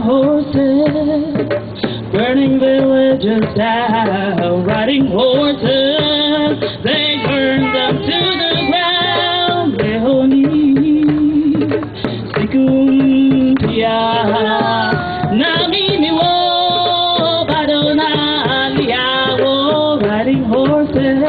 horses, burning villages down, riding horses, they burn them to the ground. Leonie, Sikuntia, Namini wo, Badona Liao, riding horses,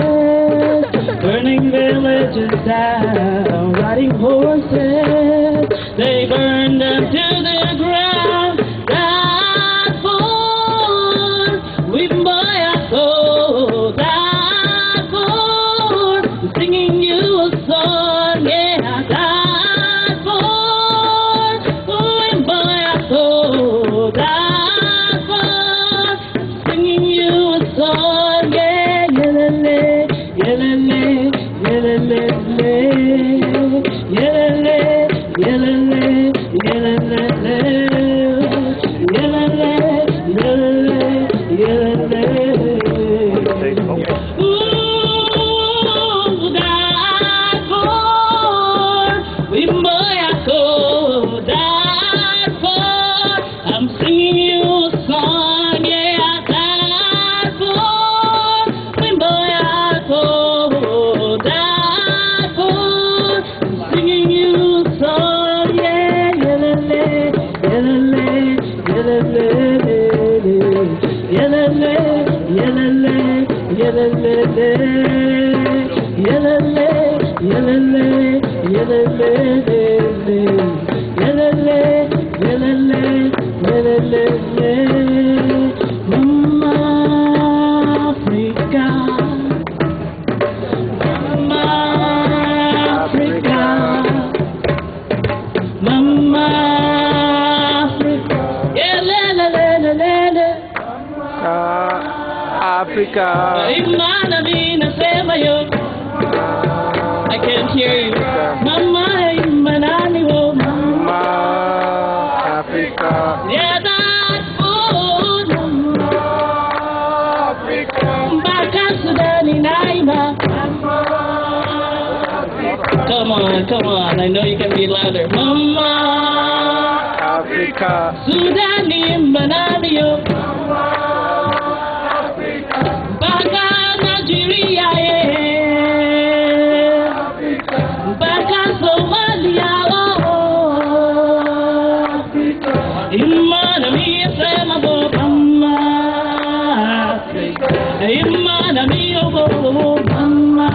burning villages down, riding horses, they burn them to the ground. That for we buy a soul. That for singing you a song. Yeah, that for we buy a soul. That for singing you a song. Yeah, yelele, yelele, yelele, yelele, yelele. I'm singing you a song, yeah, that for that for singing you a song, yeah, yelele, yelele, yelele, yelele, yelele, yelele, yelele, yelele, yelele, Mama Africa, Mama Africa, Mama Africa, yeah, Africa. I can't hear you. Mama, Imanani, Mama Africa. yeah, that's food. Africa. Come on, I know you can be louder. Mama Africa. Sudani Manamio. Baka Nigeria, Baka Somalia, Imanami Sema Mama Imanami Mama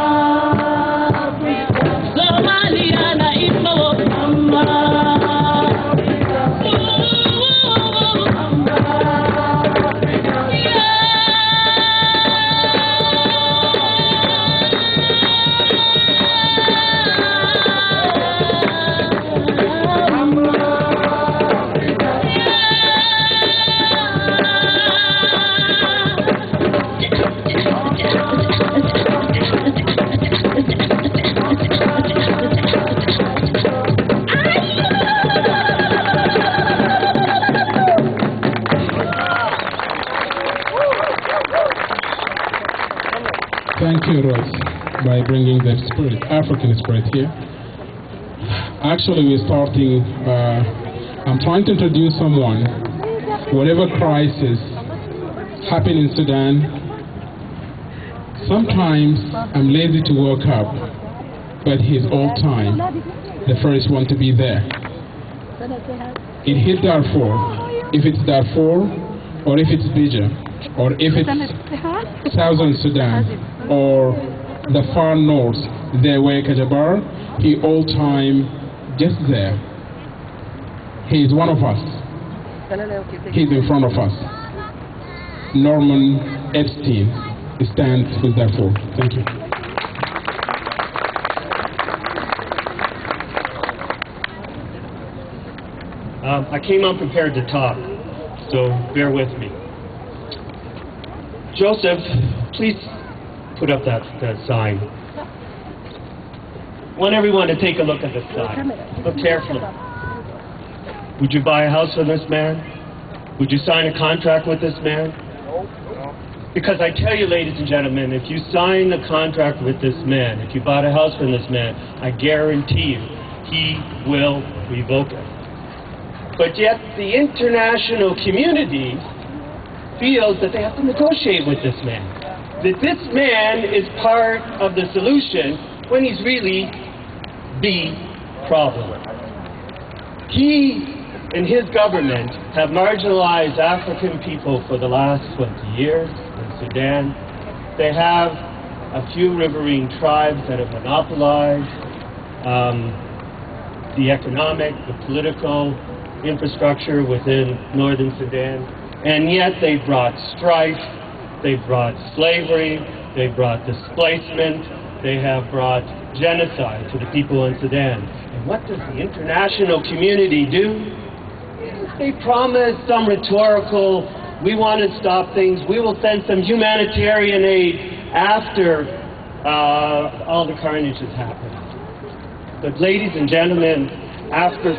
Somalia na Imo Mama. Thank you, Rose, by bringing the spirit, African spirit here. Actually, we're starting, I'm trying to introduce someone, whatever crisis happen in Sudan, sometimes I'm lazy to wake up, but he's all time the first one to be there. It hit Darfur, if it's Darfur, or if it's Bija, or if it's Southern Sudan, or the far north, there where Kajabar, he all time just there. He is one of us. He's in front of us. Norman Epstein stands with Darfur. Thank you. I came unprepared to talk, so bear with me. Joseph, please put up that sign. I want everyone to take a look at this sign. Look carefully. Would you buy a house from this man? Would you sign a contract with this man? Because I tell you, ladies and gentlemen, if you sign the contract with this man, if you bought a house from this man, I guarantee you, he will revoke it. But yet the international community feels that they have to negotiate with this man. That this man is part of the solution when he's really the problem. He and his government have marginalized African people for the last 20 years in Sudan. They have a few riverine tribes that have monopolized the economic, the political infrastructure within northern Sudan. And yet they've brought strife, they've brought slavery, they've brought displacement, they have brought genocide to the people in Sudan. And what does the international community do? They promise some rhetorical, we want to stop things, we will send some humanitarian aid after all the carnage has happened. But ladies and gentlemen, after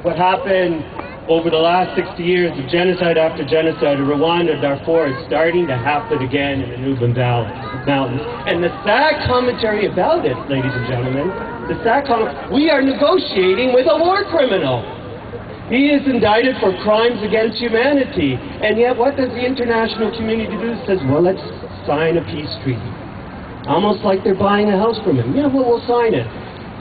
what happened over the last 60 years of genocide after genocide in Rwanda, Darfur, is starting to happen again in the Nubian Mountains. And the sad commentary about it, ladies and gentlemen, we are negotiating with a war criminal. He is indicted for crimes against humanity. And yet what does the international community do? It says, well, let's sign a peace treaty. Almost like they're buying a house from him. Yeah, well, we'll sign it.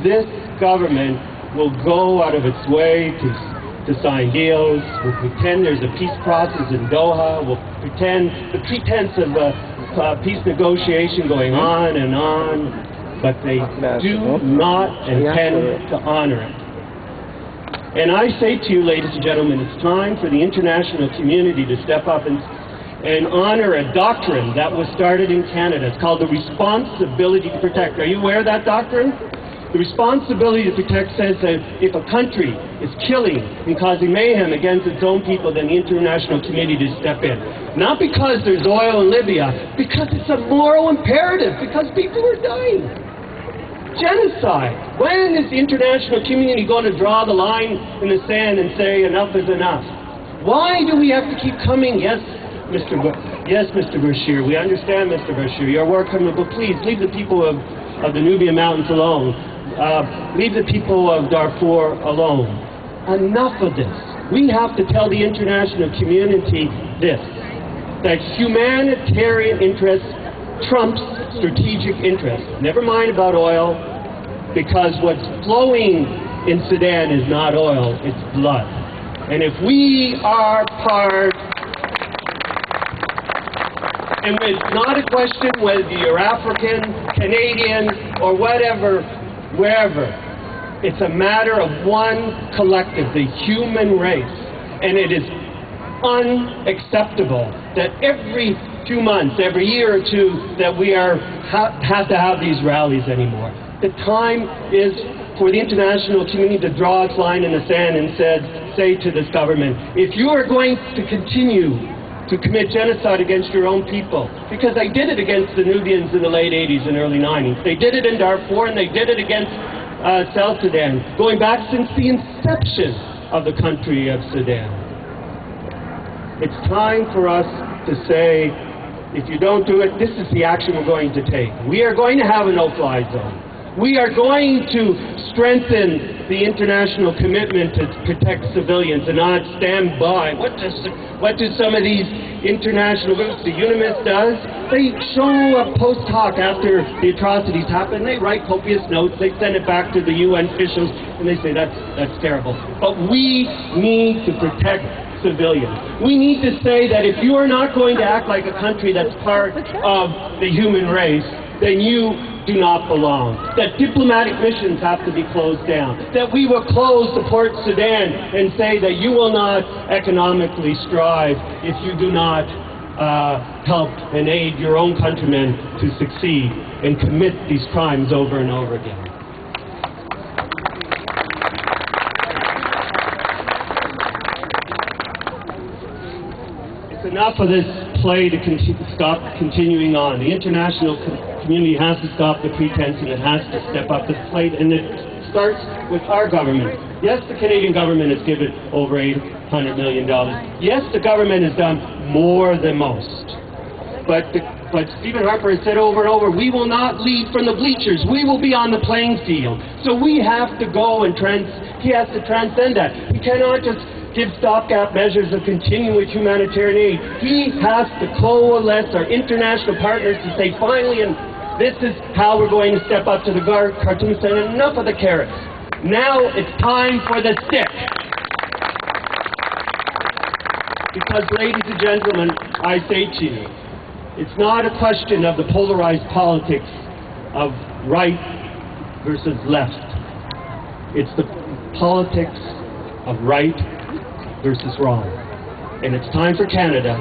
This government will go out of its way to sign deals, will pretend there's a peace process in Doha, will pretend the pretense of a peace negotiation going on, but they do not intend to honor it. And I say to you, ladies and gentlemen, it's time for the international community to step up and honor a doctrine that was started in Canada. It's called the responsibility to protect. Are you aware of that doctrine? The responsibility to protect says that if a country is killing and causing mayhem against its own people, then the international community to step in. Not because there's oil in Libya, because it's a moral imperative, because people are dying. Genocide. When is the international community going to draw the line in the sand and say enough is enough? Why do we have to keep coming? Yes, Mr. Bashir, we understand, Mr. Bashir, your war criminal, but please leave the people of the Nubian Mountains alone. Leave the people of Darfur alone. Enough of this. We have to tell the international community this, that humanitarian interests trumps strategic interests. Never mind about oil, because what's flowing in Sudan is not oil, it's blood. And if we are part, and it's not a question whether you're African, Canadian, or whatever, wherever. It's a matter of one collective, the human race. And it is unacceptable that every few months, every year or two, that we have to have these rallies anymore. The time is for the international community to draw its line in the sand and say to this government, if you are going to continue to commit genocide against your own people, because they did it against the Nubians in the late 80s and early 90s. They did it in Darfur, and they did it against South Sudan, going back since the inception of the country of Sudan. It's time for us to say, if you don't do it, this is the action we're going to take. We are going to have a no-fly zone. We are going to strengthen the international commitment to protect civilians and not stand by. What do some of these international groups, the UNIMIS does? They show a post hoc after the atrocities happen. They write copious notes. They send it back to the UN officials, and they say that's terrible. But we need to protect civilians. We need to say that if you are not going to act like a country that's part of the human race, then you do not belong. That diplomatic missions have to be closed down. That we will close the Port Sudan and say that you will not economically strive if you do not help and aid your own countrymen to succeed and commit these crimes over and over again. It's enough of this play to stop continuing on. The international community has to stop the pretense, and it has to step up to the plate, and it starts with our government. Yes, the Canadian government has given over $800 million. Yes, the government has done more than most. But Stephen Harper has said over and over, we will not lead from the bleachers. We will be on the playing field. So we have to go and He has to transcend that. He cannot just give stopgap measures of continuing with humanitarian aid. He has to coalesce our international partners to say, finally, and this is how we're going to step up to the Khartoum Center. Enough of the carrots. Now it's time for the stick. Because, ladies and gentlemen, I say to you, it's not a question of the polarized politics of right versus left. It's the politics of right versus wrong. And it's time for Canada,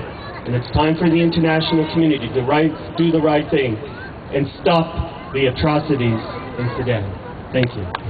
and it's time for the international community to do the right thing and stop the atrocities in Sudan. Thank you.